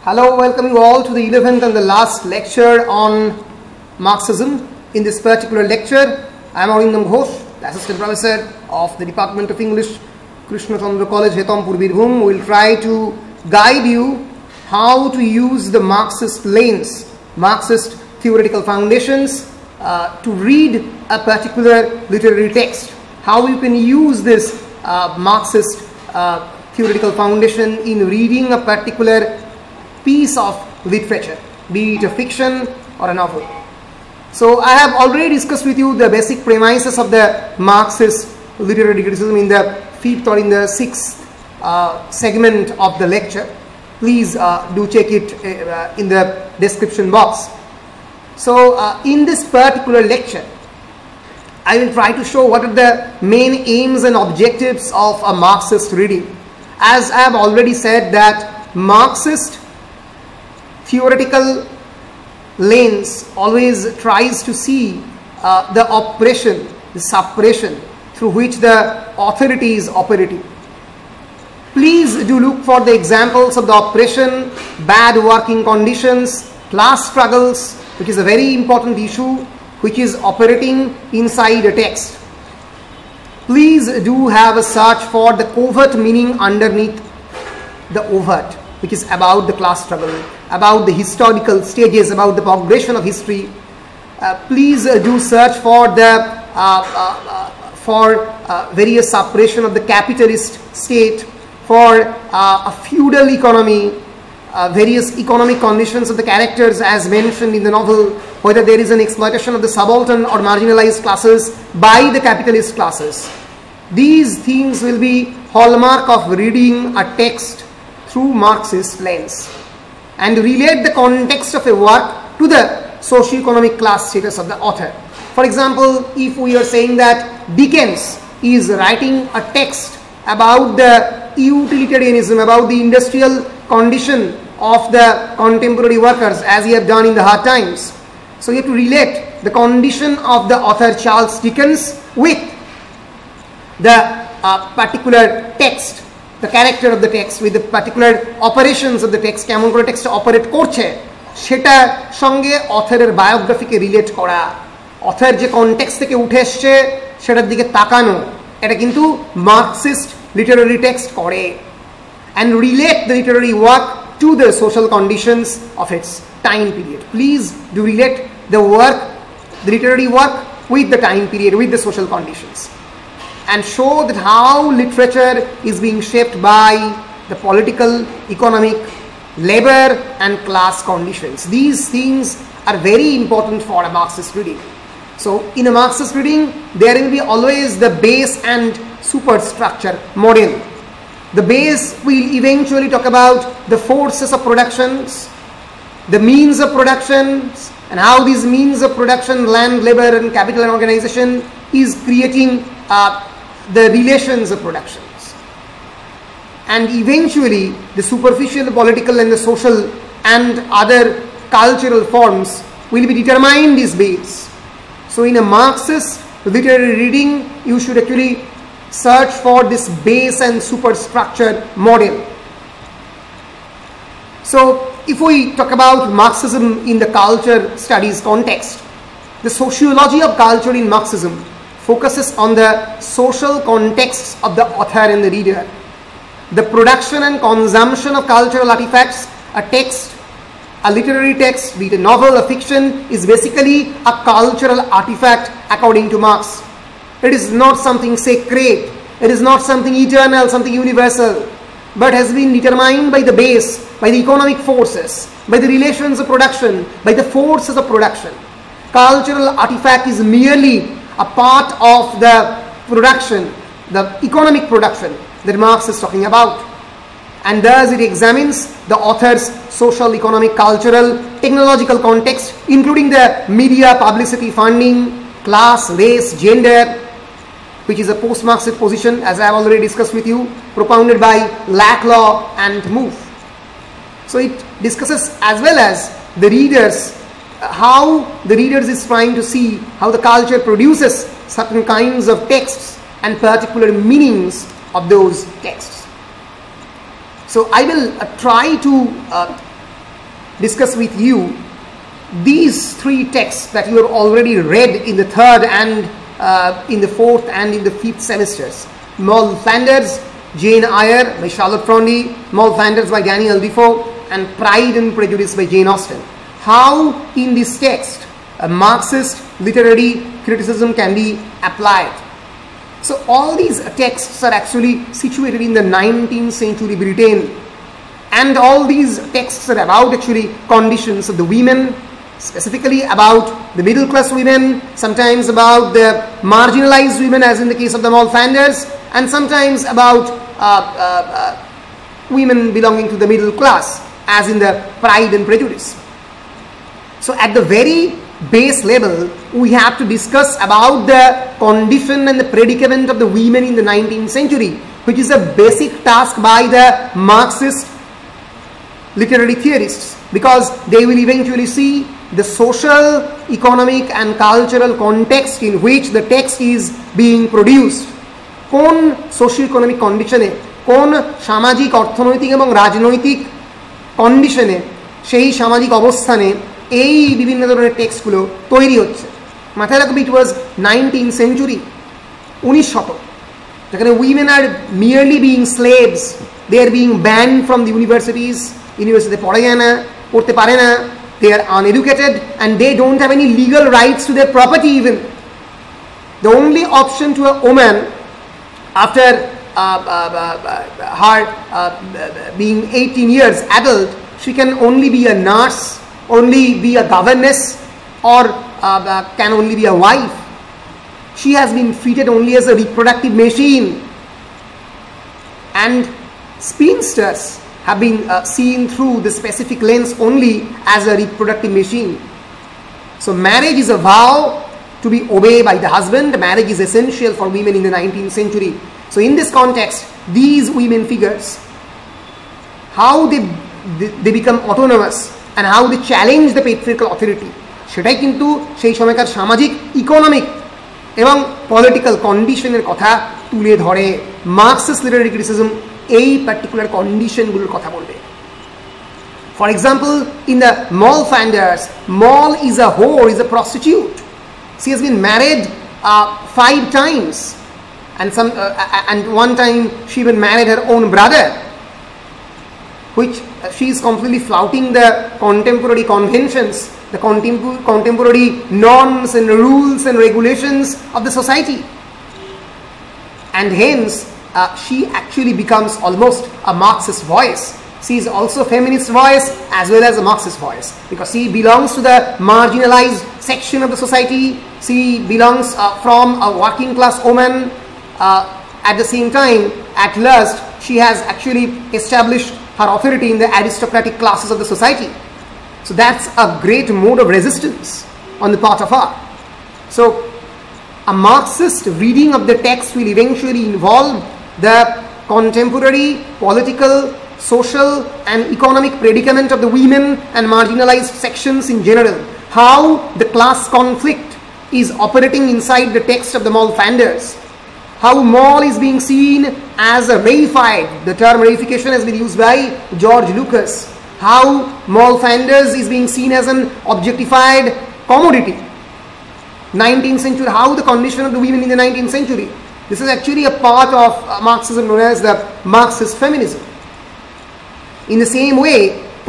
Hello, welcome you all to the 11th and the last lecture on Marxism. In this particular lecture, I am Arindam Ghosh, the Assistant Professor of the Department of English, Krishna Chandra College, Hetampur, Birbhum. We will try to guide you how to use the Marxist lens, Marxist theoretical foundations to read a particular literary text. How you can use this Marxist theoretical foundation in reading a particular piece of literature, be it a fiction or a novel. So I have already discussed with you the basic premises of the Marxist literary criticism in the 5th or in the 6th segment of the lecture. Please do check it in the description box. So in this particular lecture, I will try to show what are the main aims and objectives of a Marxist reading. As I have already said that Marxist theoretical lens always tries to see the oppression, the suppression through which the authority is operating. Please do look for the examples of the oppression, bad working conditions, class struggles, which is a very important issue which is operating inside a text. Please do have a search for the covert meaning underneath the overt, which is about the class struggle, about the historical stages, about the progression of history. Please do search for the various suppression of the capitalist state, for a feudal economy, various economic conditions of the characters as mentioned in the novel, whether there is an exploitation of the subaltern or marginalized classes by the capitalist classes. These things will be hallmark of reading a text through Marxist lens and relate the context of a work to the socio-economic class status of the author. For example, if we are saying that Dickens is writing a text about the utilitarianism, about the industrial condition of the contemporary workers as he have done in the hard times. So you have to relate the condition of the author Charles Dickens with the particular text, the character of the text, with the particular operations of the text, কেমন করে text operate করছে সেটার সঙ্গে অথরের বায়োগ্রাফিকে relate করা, author যে context থেকে উঠে এসছে সেটার দিকে তাকানো, এটা কিন্তু মার্কসিস্ট লিটারারি টেক্সট করে, and relate the literary work to the social conditions of its time period. Please do relate the work, the literary work, with the time period, with the social conditions, and show that how literature is being shaped by the political, economic, labor and class conditions. These things are very important for a Marxist reading. So in a Marxist reading, there will be always the base and superstructure model. The base will eventually talk about the forces of productions, the means of productions, and how these means of production, land, labor and capital and organization is creating the relations of productions. And eventually the superficial, the political and the social and other cultural forms will be determined as base. So in a Marxist literary reading, you should actually search for this base and superstructure model. So if we talk about Marxism in the culture studies context, the sociology of culture in Marxism focuses on the social contexts of the author and the reader. The production and consumption of cultural artifacts, a text, a literary text, be it a novel or fiction, is basically a cultural artifact according to Marx. It is not something sacred, it is not something eternal, something universal, but has been determined by the base, by the economic forces, by the relations of production, by the forces of production. Cultural artifact is merely a part of the production, the economic production that Marx is talking about. And thus it examines the author's social, economic, cultural, technological context, including the media, publicity, funding, class, race, gender, which is a post-Marxist position, as I have already discussed with you, propounded by Lacklaw and Mouffe. So it discusses as well as the readers, how the readers is trying to see how the culture produces certain kinds of texts and particular meanings of those texts. So I will try to discuss with you these three texts that you have already read in the third and in the fourth and in the fifth semesters. Moll Flanders, Jane Eyre by Charlotte Fronde, Moll Flanders by Daniel Defoe, and Pride and Prejudice by Jane Austen. How in this text a Marxist literary criticism can be applied. So all these texts are actually situated in the 19th century Britain, and all these texts are about actually conditions of the women, specifically about the middle class women, sometimes about the marginalized women as in the case of the Moll Flanders, and sometimes about women belonging to the middle class as in the Pride and Prejudice. So at the very base level, we have to discuss about the condition and the predicament of the women in the 19th century, which is a basic task by the Marxist literary theorists, because they will eventually see the social, economic and cultural context in which the text is being produced. কোন socio economic কন্ডিশনে, কোন সামাজিক অর্থনৈতিক এবং রাজনৈতিক কন্ডিশনে, সেই সামাজিক অবস্থানে এই বিভিন্ন ধরনের টেক্সটগুলো তৈরি হচ্ছে। মাথায় রাখবে, ইট ওয়াজ 19th century, 19 শতক, যেখানে women are merely being slaves, they are being banned from the universities, ইউনিভার্সিটিতে পড়া যায় না, পড়তে পারে না, they are uneducated and they don't have any legal rights to their property even. The only option to a woman after her being 18 years adult, she can only be a nurse, only be a governess, or can only be a wife. She has been treated only as a reproductive machine, and spinsters have been seen through the specific lens only as a reproductive machine. So marriage is a vow to be obeyed by the husband. Marriage is essential for women in the 19th century. So in this context, these women figures, how they become autonomous and how they challenge the patriarchal authority, সেটাই কিন্তু সেই সময়কার সামাজিক, economic এবং political কন্ডিশনের কথা তুলে ধরে। মার্কসিস্ট লিটারি ক্রিটিসিজম এই পার্টিকুলার কন্ডিশনগুলোর কথা বলবে। For example, in the Moll Flanders, Moll is a whore, is a prostitute. She has been married 5 times, and one time she even married her own brother, which she is completely flouting the contemporary conventions, the contemporary norms and rules and regulations of the society, and hence she actually becomes almost a Marxist voice. She is also a feminist voice as well as a Marxist voice, because she belongs to the marginalized section of the society. She belongs from a working class woman. At the same time, at last, she has actually established her authority in the aristocratic classes of the society. So that's a great mode of resistance on the part of her. So a Marxist reading of the text will eventually involve the contemporary political, social and economic predicament of the women and marginalized sections in general. How the class conflict is operating inside the text of the Moll Flanders. How Moll is being seen as a reified, the term reification has been used by George Lucas. How Moll Flanders is being seen as an objectified commodity. 19th century, how the condition of the women in the 19th century. This is actually a part of Marxism known as the Marxist feminism. In the same way,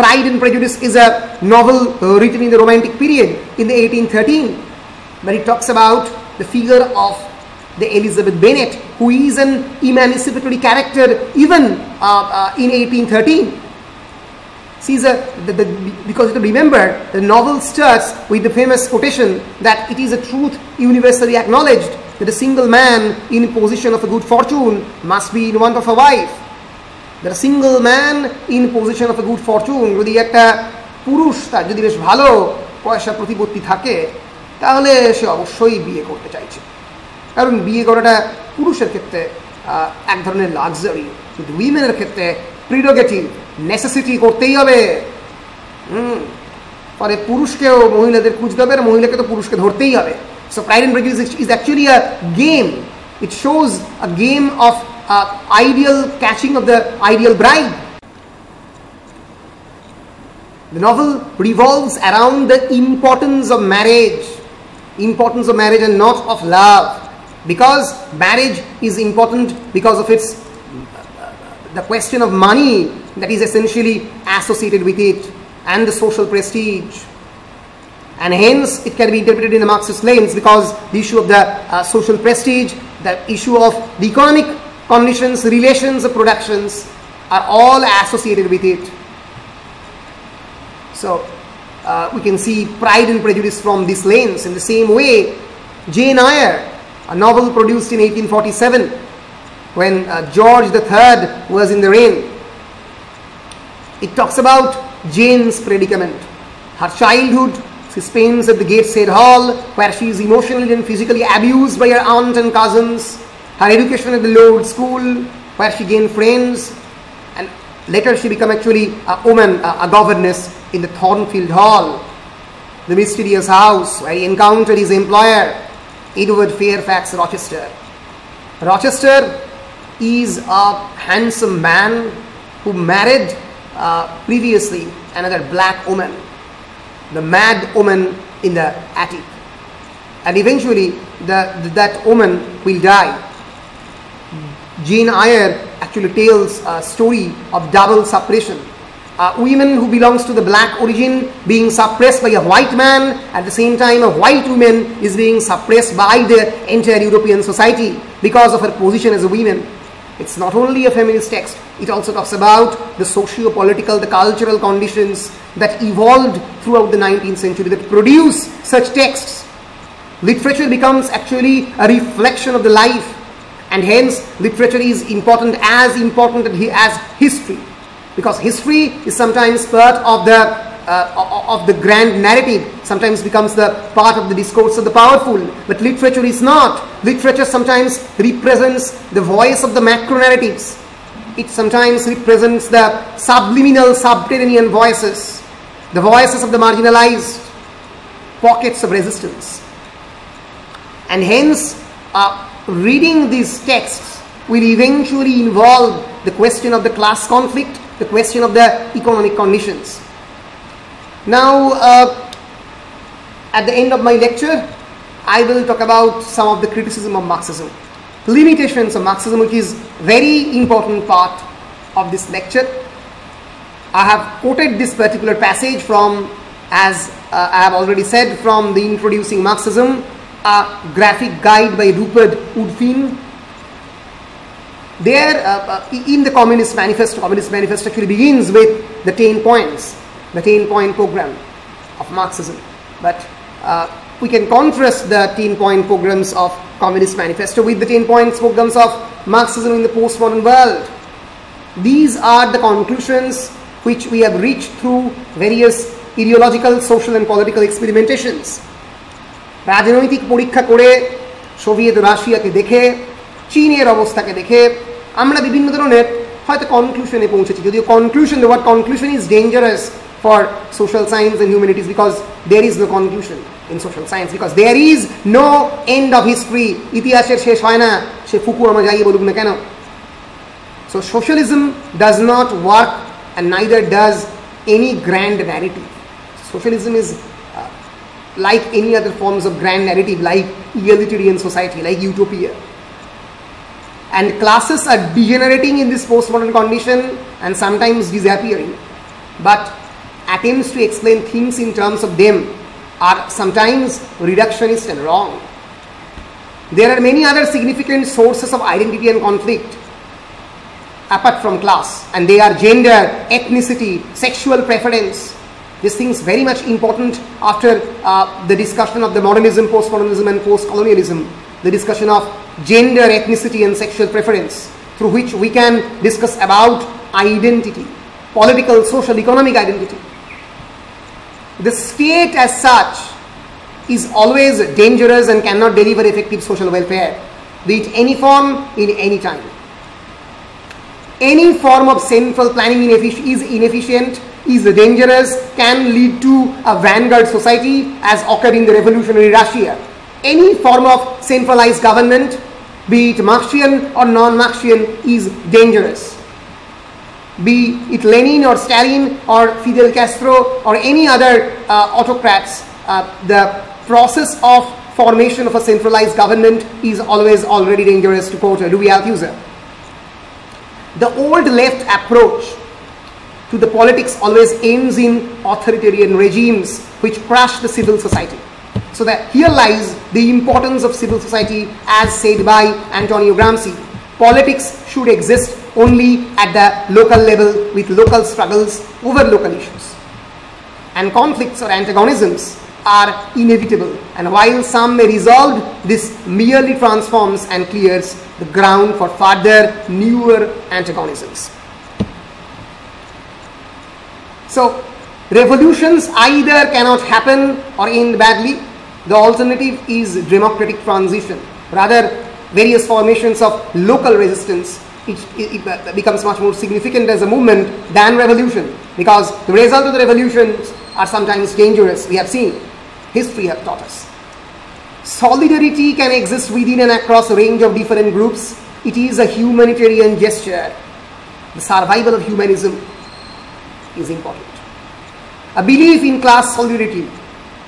Pride and Prejudice is a novel written in the Romantic period in the 1813, but it talks about the figure of the Elizabeth Bennet, who is an emancipatory character even in 1813. She's because you remember, the novel starts with the famous quotation that it is a truth universally acknowledged that a single man in position of a good fortune must be in want of a wife. That a single man in position of a good fortune, যদি একটা পুরুষ তার যদি বেশ ভালো পয়সা প্রতিপত্তি থাকে, তাহলে সে অবশ্যই বিয়ে করতে চাইছে। কারণ বিয়ে করাটা পুরুষের ক্ষেত্রে এক ধরনের লাক্সারি, কিন্তু উইমেনের ক্ষেত্রে প্রিরোগেটিভ, নেসেসিটি করতেই হবে। ফলে পুরুষকেও মহিলাদের খুঁজতে হবে, আর মহিলাকে তো পুরুষকে ধরতেই হবে। So Pride and Prejudice is actually a game. It shows a game of ideal catching of the ideal bride. The novel revolves around the importance of marriage and not of love, because marriage is important because of its the question of money that is essentially associated with it, and the social prestige. And hence it can be interpreted in the Marxist lens, because the issue of the social prestige, the issue of the economic conditions, relations of productions are all associated with it. So we can see Pride and Prejudice from this lens. In the same way, Jane Eyre, a novel produced in 1847 when George III was in the reign, it talks about Jane's predicament. Her childhood she spends at the Gateshead Hall, where she is emotionally and physically abused by her aunt and cousins. Her education at the Lord's School, where she gained friends, and later she became actually a woman, a governess in the Thornfield Hall. The mysterious house where he encountered his employer, Edward Fairfax Rochester. Rochester is a handsome man who married previously another black woman, the mad woman in the attic, and eventually that woman will die. Jane Eyre actually tells a story of double suppression. Women who belongs to the black origin being suppressed by a white man, at the same time a white woman is being suppressed by the entire European society because of her position as a woman. It's not only a feminist text, it also talks about the socio-political, the cultural conditions that evolved throughout the 19th century that produce such texts. Literature becomes actually a reflection of the life, and hence literature is important as history, because history is sometimes part of the grand narrative, sometimes becomes the part of the discourse of the powerful, but literature is not. Literature sometimes represents the voice of the macro narratives. It sometimes represents the subliminal, subterranean voices, the voices of the marginalized, pockets of resistance. And hence reading these texts will eventually involve the question of the class conflict, the question of the economic conditions. Now, at the end of my lecture, I will talk about some of the criticism of Marxism, limitations of Marxism, which is very important part of this lecture. I have quoted this particular passage from, as I have already said, from the Introducing Marxism, a graphic guide by Rupert Woodfin. There, in the Communist Manifesto actually begins with the 10 points, the 10-point program of Marxism. But we can contrast the 10-point programs of Communist Manifesto with the 10-point programs of Marxism in the postmodern world. These are the conclusions which we have reached through various ideological, social and political experimentations. রাজনৈতিক পরীক্ষা করে Soviet রাশিয়াকে দেখে, চীনের অবস্থাকে দেখে আমরা বিভিন্ন ধরনের হয়তো কনক্লুশনে পৌঁছেছি, যদিও conclusion, the word conclusion is dangerous for social science and humanities, because there is no conclusion in social science, because there is no end of history. ইতিহাসের শেষ হয় না, সে ফুকুয়ামা যাই বলুক না কেন. So socialism does not work, and neither does any grand narrative. Socialism is like any other forms of grand narrative, like egalitarian society, like utopia. And classes are degenerating in this postmodern condition and sometimes disappearing. But attempts to explain things in terms of them are sometimes reductionist and wrong. There are many other significant sources of identity and conflict apart from class, and they are gender, ethnicity, sexual preference. These things very much important after the discussion of the modernism, postmodernism and post-colonialism, the discussion of gender, ethnicity and sexual preference, through which we can discuss about identity, political, social, economic identity. The state as such is always dangerous and cannot deliver effective social welfare, be it any form, in any time. Any form of central planning is inefficient, is dangerous, can lead to a vanguard society as occurred in the revolutionary Russia. Any form of centralized government, be it Marxian or non-Marxian, is dangerous. be it Lenin or Stalin or Fidel Castro or any other autocrats, the process of formation of a centralized government is always already dangerous, to quote Louis Althusser. The old left approach to the politics always ends in authoritarian regimes which crush the civil society. So that here lies the importance of civil society, as said by Antonio Gramsci. Politics should exist only at the local level with local struggles over local issues. And conflicts or antagonisms are inevitable, and while some may resolve, this merely transforms and clears the ground for further newer antagonisms. So revolutions either cannot happen or end badly. The alternative is democratic transition. Rather, various formations of local resistance, it becomes much more significant as a movement than revolution, because the result of the revolutions are sometimes dangerous. We have seen, history has taught us. Solidarity can exist within and across a range of different groups. It is a humanitarian gesture. The survival of humanism is important. A belief in class solidarity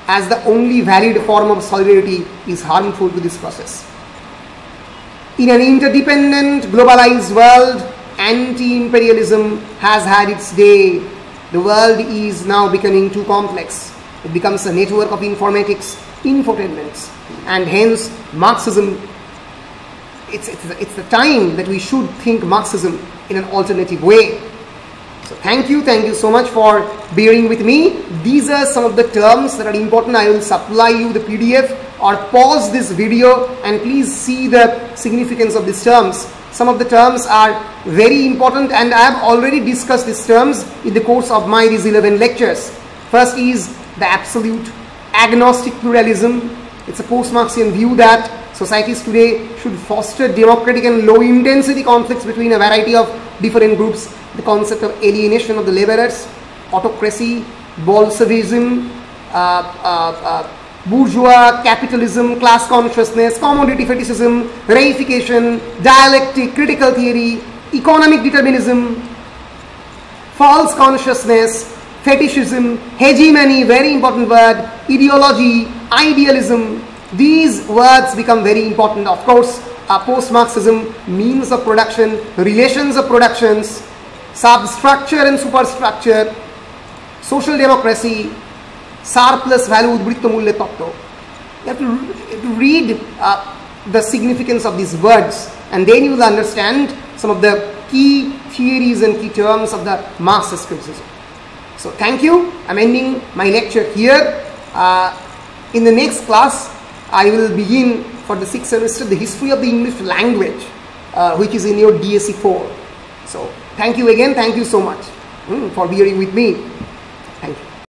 as the only valid form of solidarity is harmful to this process. In an interdependent, globalized world, anti-imperialism has had its day. The world is now becoming too complex. It becomes a network of informatics, infotainments, and hence Marxism, it's the time that we should think Marxism in an alternative way. So thank you so much for bearing with me. These are some of the terms that are important. I will supply you the PDF or pause this video and please see the significance of these terms. Some of the terms are very important and I have already discussed these terms in the course of my these 11 lectures. First is the absolute agnostic pluralism. It's a post-Marxian view that societies today should foster democratic and low-intensity conflicts between a variety of different groups. The concept of alienation of the laborers, autocracy, Bolshevism, bourgeois capitalism, class consciousness, commodity fetishism, reification, dialectic, critical theory, economic determinism, false consciousness, fetishism, hegemony, very important word, ideology, idealism. These words become very important. Of course, post-Marxism, means of production, relations of productions, substructure and superstructure, social democracy, surplus value, udbritto mulya tattva. You have to read the significance of these words and then you will understand some of the key theories and key terms of the Marxist criticism. So thank you. I'm ending my lecture here. In the next class, I will begin for the 6th semester the history of the English language, which is in your DSC 4. So thank you again. Thank you so much for bearing with me. Thank you.